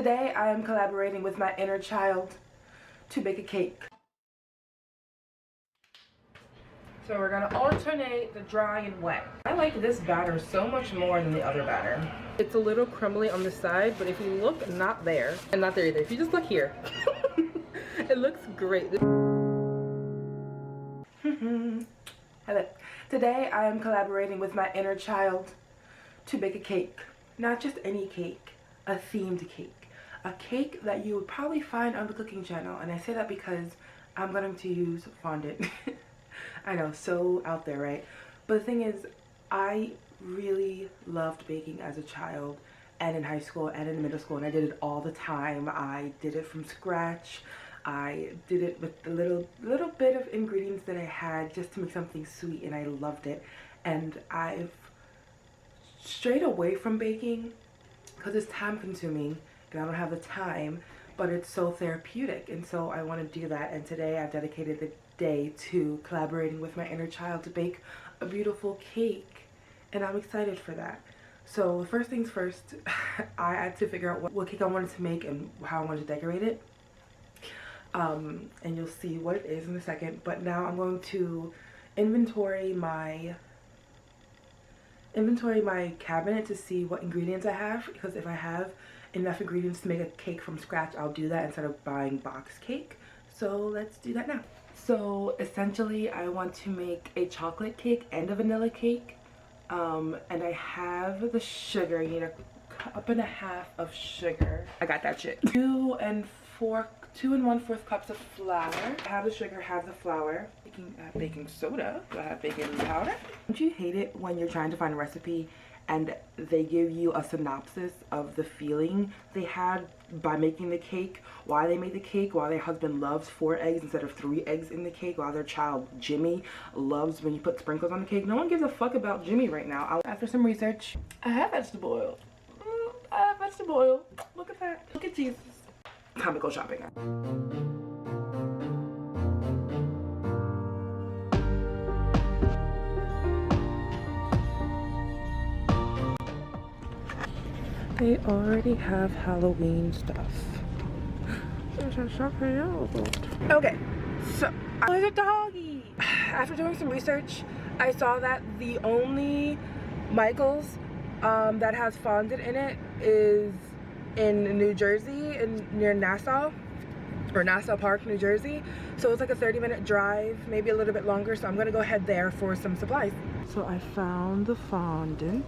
Today I am collaborating with my inner child to bake a cake. So we're gonna alternate the dry and wet. I like this batter so much more than the other batter. It's a little crumbly on the side, but if you look, not there, and not there either. If you just look here, it looks great. Hello. Today I am collaborating with my inner child to bake a cake. Not just any cake, a themed cake. A cake that you would probably find on the cooking channel, and I say that because I'm going to use fondant. I know, so out there, right? But the thing is, I really loved baking as a child and in high school and in middle school, and I did it all the time. I did it from scratch. I did it with the little bit of ingredients that I had just to make something sweet, and I loved it. And I've strayed away from baking because it's time consuming and I don't have the time, but it's so therapeutic, and so I want to do that. And today I've dedicated the day to collaborating with my inner child to bake a beautiful cake, and I'm excited for that. So first things first, I had to figure out what cake I wanted to make and how I wanted to decorate it. And you'll see what it is in a second, but now I'm going to inventory my cabinet to see what ingredients I have, because if I have enough ingredients to make a cake from scratch, I'll do that instead of buying box cake. So let's do that now. So essentially I want to make a chocolate cake and a vanilla cake, and I have the sugar. You need a cup and a half of sugar. I got that shit. 2 1/4 cups of flour. I have the sugar, have the flour. Baking soda. Do I have baking powder? Don't you hate it when you're trying to find a recipe and they give you a synopsis of the feeling they had by making the cake, why they made the cake, why their husband loves 4 eggs instead of 3 eggs in the cake, while their child Jimmy loves when you put sprinkles on the cake? No one gives a fuck about Jimmy right now. After some research, I have vegetable oil. I have vegetable oil. Look at that. Look at Jesus. Time to go shopping now. They already have Halloween stuff. Okay, so there's a doggy. After doing some research, I saw that the only Michael's that has fondant in it is in New Jersey, near Nassau, or Nassau Park, New Jersey. So it's like a 30-minute drive, maybe a little bit longer. So I'm gonna go head there for some supplies. So I found the fondant.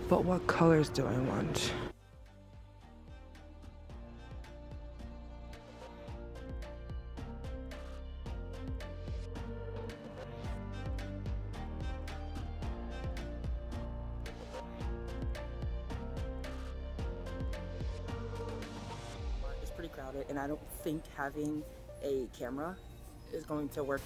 But what colors do I want? It's pretty crowded, and I don't think having a camera is going to work.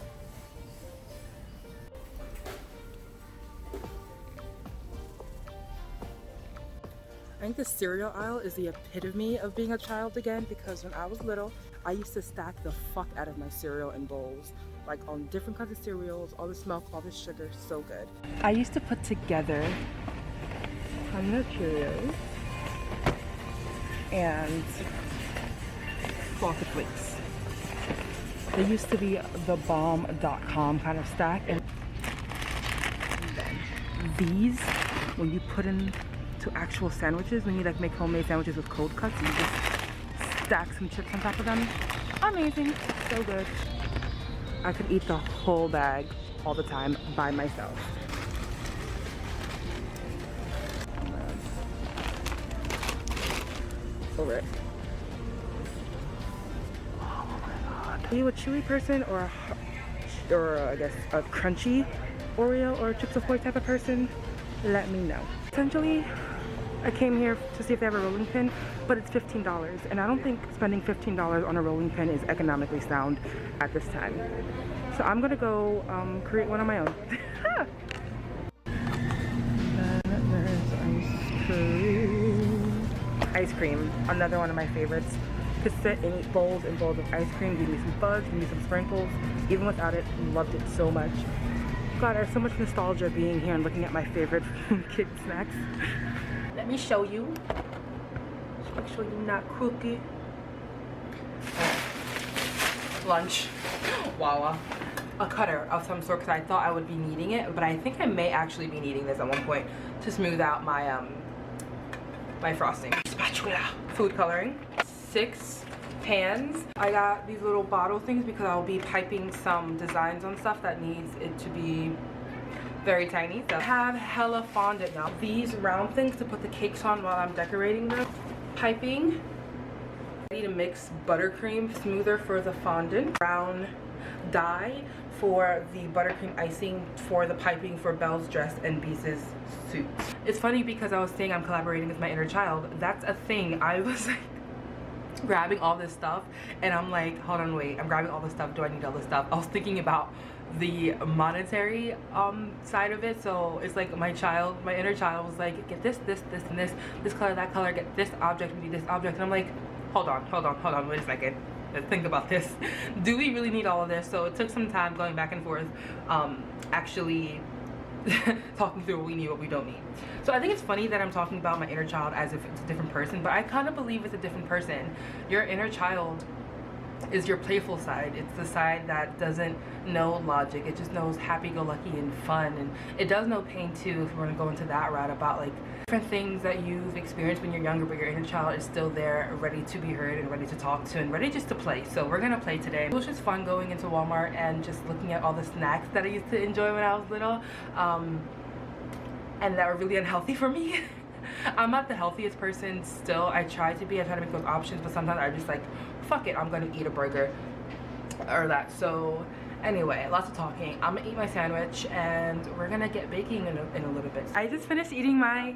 I think the cereal aisle is the epitome of being a child again, because when I was little, I used to stack the fuck out of my cereal in bowls, like on different kinds of cereals, all this milk, all this sugar, so good. I used to put together Honey Cheerios and Frosted Flakes. They used to be the bomb.com kind of stack, and these, when you put in to actual sandwiches, when you like make homemade sandwiches with cold cuts, you just stack some chips on top of them. Amazing, so good. I could eat the whole bag all the time by myself. Over it. Oh my god. Are you a chewy person or I guess a crunchy Oreo or Chips Ahoy type of person? Let me know. Essentially, I came here to see if they have a rolling pin, but it's $15, and I don't think spending $15 on a rolling pin is economically sound at this time. So I'm gonna go create one on my own. Ice cream, another one of my favorites. Could sit and eat bowls and bowls of ice cream. Give me some fudge, give me some sprinkles. Even without it, loved it so much. God, I have so much nostalgia being here and looking at my favorite kid snacks. Let me show you. Just make sure you're not crooked. Lunch. Wawa. A cutter of some sort, because I thought I would be needing it, but I think I may actually be needing this at one point to smooth out my my frosting. Spatula. Food coloring. 6 pans. I got these little bottle things because I'll be piping some designs on stuff that needs it to be very tiny. So I have hella fondant now. These round things to put the cakes on while I'm decorating them. Piping. I need to mix buttercream smoother for the fondant. Brown dye for the buttercream icing for the piping for Belle's dress and Beast's suit. It's funny because I was saying I'm collaborating with my inner child. That's a thing. I was like grabbing all this stuff and I'm like, hold on, wait, I'm grabbing all this stuff. Do I need all this stuff? I was thinking about the monetary side of it. So it's like my inner child was like, get this and this color, that color, get this object, we need this object. And I'm like, hold on, wait a second. Let's think about this. Do we really need all of this? So it took some time going back and forth, actually talking through what we need, what we don't need. So I think it's funny that I'm talking about my inner child as if it's a different person, but I kind of believe it's a different person. Your inner child is your playful side. It's the side that doesn't know logic. It just knows happy-go-lucky and fun, and it does know pain too, if we're gonna go into that route about like different things that you've experienced when you're younger, but your inner child is still there, ready to be heard and ready to talk to and ready just to play. So we're gonna play today. It was just fun going into Walmart and just looking at all the snacks that I used to enjoy when I was little, and that were really unhealthy for me. I'm not the healthiest person still. I try to make those options, but sometimes I'm just like, fuck it, I'm gonna eat a burger or that. So anyway, lots of talking. I'm gonna eat my sandwich and we're gonna get baking in a little bit. I just finished eating my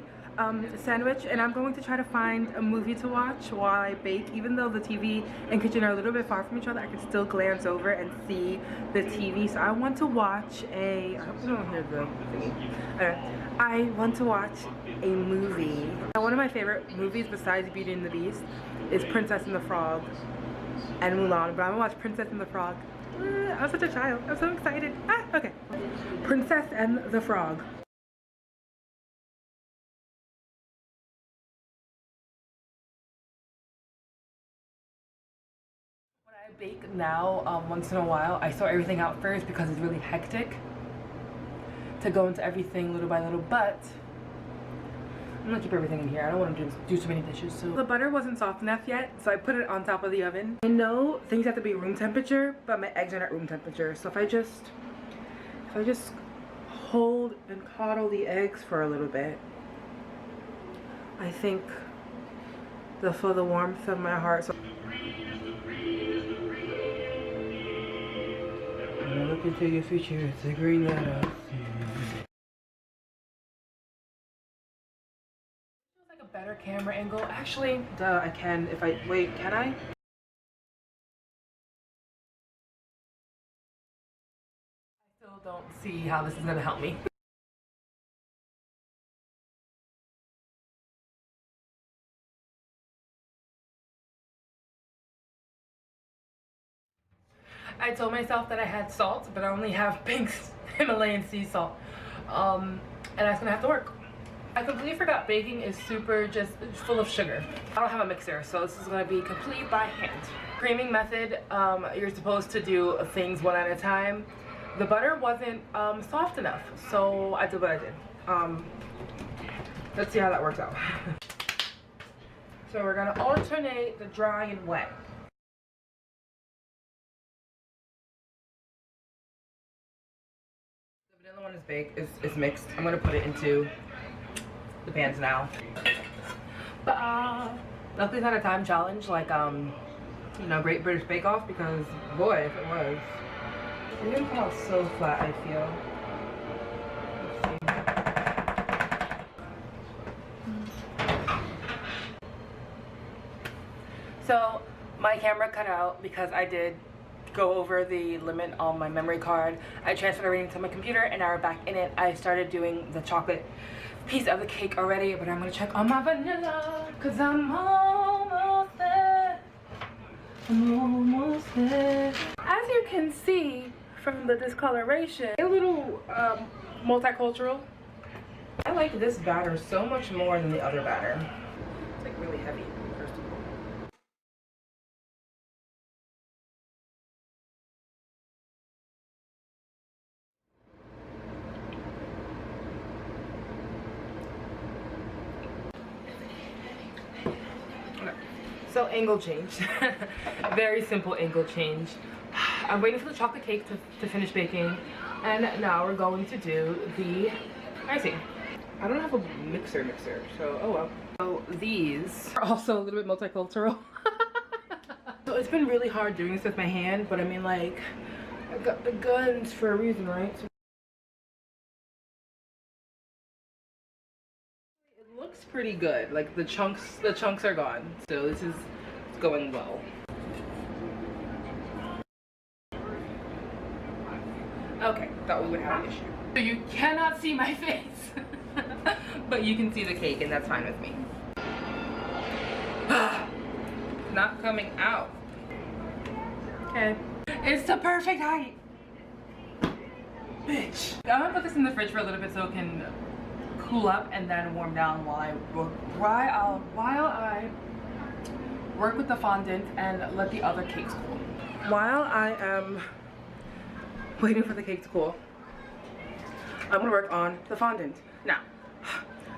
sandwich and I'm going to try to find a movie to watch while I bake. Even though the TV and kitchen are a little bit far from each other, I can still glance over and see the TV. So I want to watch I hope you don't hear the thingy. I want to watch a movie. One of my favorite movies besides Beauty and the Beast is Princess and the Frog and Mulan, but I'm gonna watch Princess and the Frog. I'm such a child. I'm so excited. Okay. Princess and the Frog. When I bake now, once in a while, I sort everything out first because it's really hectic to go into everything little by little, but I'm gonna keep everything in here. I don't want to do too many dishes. So the butter wasn't soft enough yet, so I put it on top of the oven. I know things have to be room temperature, but my eggs are not room temperature. So if I just hold and coddle the eggs for a little bit, I think they'll feel the warmth of my heart. So look into your future, it's a green light. Better camera angle. Actually, duh, I can if I wait, can I? I still don't see how this is gonna help me. I told myself that I had salt, but I only have pink Himalayan sea salt. And that's gonna have to work. I completely forgot baking is super just full of sugar. I don't have a mixer, so this is going to be complete by hand. Creaming method, you're supposed to do things one at a time. The butter wasn't soft enough, so I did what I did. Let's see how that works out. So we're going to alternate the dry and wet. The vanilla one is baked, is mixed. I'm going to put it into the pans now. Luckily it's not a time challenge like you know, Great British Bake Off, because boy, if it was. It didn't come out so flat, I feel. So my camera cut out because I did go over the limit on my memory card. I transferred everything to my computer and now we're back in it. I started doing the chocolate piece of the cake already, but I'm gonna check on my vanilla because I'm almost there. I'm almost there. As you can see from the discoloration, a little multicultural. I like this batter so much more than the other batter. It's like really heavy, first of all. So angle change. Very simple angle change. I'm waiting for the chocolate cake to finish baking, and now we're going to do the icing. I don't have a mixer, so oh well. So these are also a little bit multicultural. So it's been really hard doing this with my hand, but I mean, like, I got the guns for a reason, right? So it looks pretty good. Like the chunks are gone. So this is going well. Okay, thought we would have an issue. So you cannot see my face, but you can see the cake, and that's fine with me. Not coming out. Okay, it's the perfect height. Bitch. I'm gonna put this in the fridge for a little bit so it can cool up and then warm down while I work with the fondant and let the other cakes cool. While I am waiting for the cake to cool, I'm gonna work on the fondant. Now,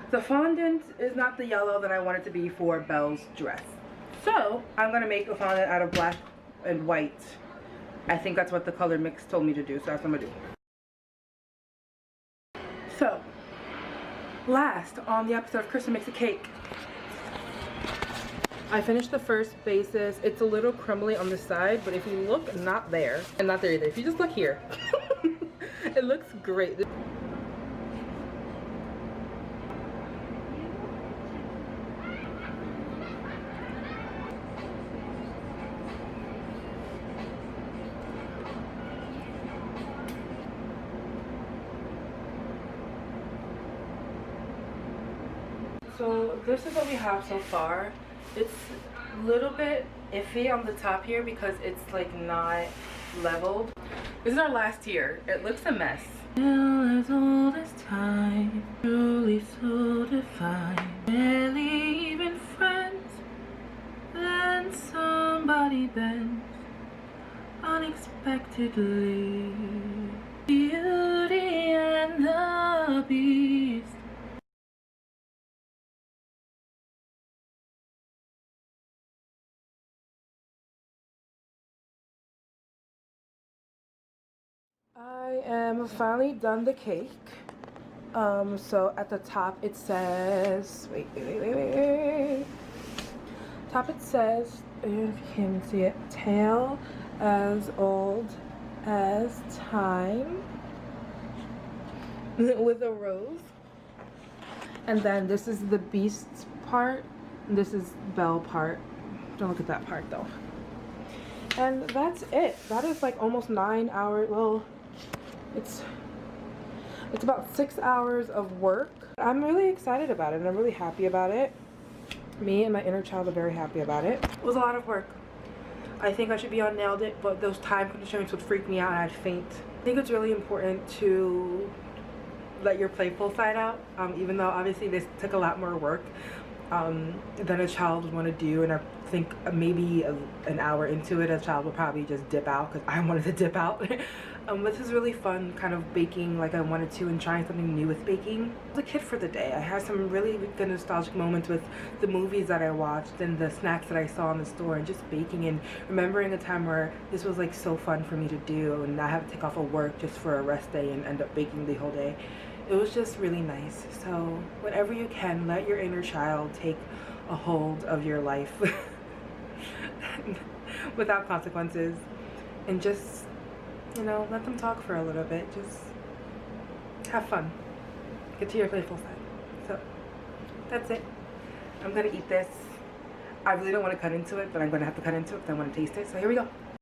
the fondant is not the yellow that I want it to be for Belle's dress. So, I'm gonna make a fondant out of black and white. I think that's what the color mix told me to do, so that's what I'm gonna do. So, last on the episode of Kristen Makes a Cake, I finished the first bases. It's a little crumbly on the side, but if you look, not there, and not there either. If you just look here, it looks great. So this is what we have so far. It's a little bit iffy on the top here because it's like not leveled. This is our last tier. It looks a mess. Still as old as time, truly so defined. Barely even friends, then somebody bends unexpectedly. Beauty and the Beast. I am finally done the cake. So at the top it says, wait. Top it says, if you can't even see it, tale as old as time, with a rose. And then this is the Beast part, and this is Belle part. Don't look at that part though. And that's it. That is like almost 9 hours. Well, it's about 6 hours of work. I'm really excited about it, and I'm really happy about it. Me and my inner child are very happy about it. It was a lot of work. I think I should be on Nailed It, but those time constraints would freak me out and I'd faint. I think it's really important to let your playful side out, even though obviously this took a lot more work than a child would want to do, and I think maybe an hour into it a child will probably just dip out, because I wanted to dip out. This is really fun, kind of baking like I wanted to and trying something new with baking. I was a kid for the day. I had some really good nostalgic moments with the movies that I watched and the snacks that I saw in the store, and just baking and remembering a time where this was like so fun for me to do and not have to take off of work just for a rest day and end up baking the whole day. It was just really nice. So whenever you can, let your inner child take a hold of your life without consequences, and just, you know, let them talk for a little bit. Just have fun. Get to your playful side. So that's it. I'm gonna eat this. I really don't want to cut into it, but I'm gonna have to cut into it because I want to taste it. So here we go.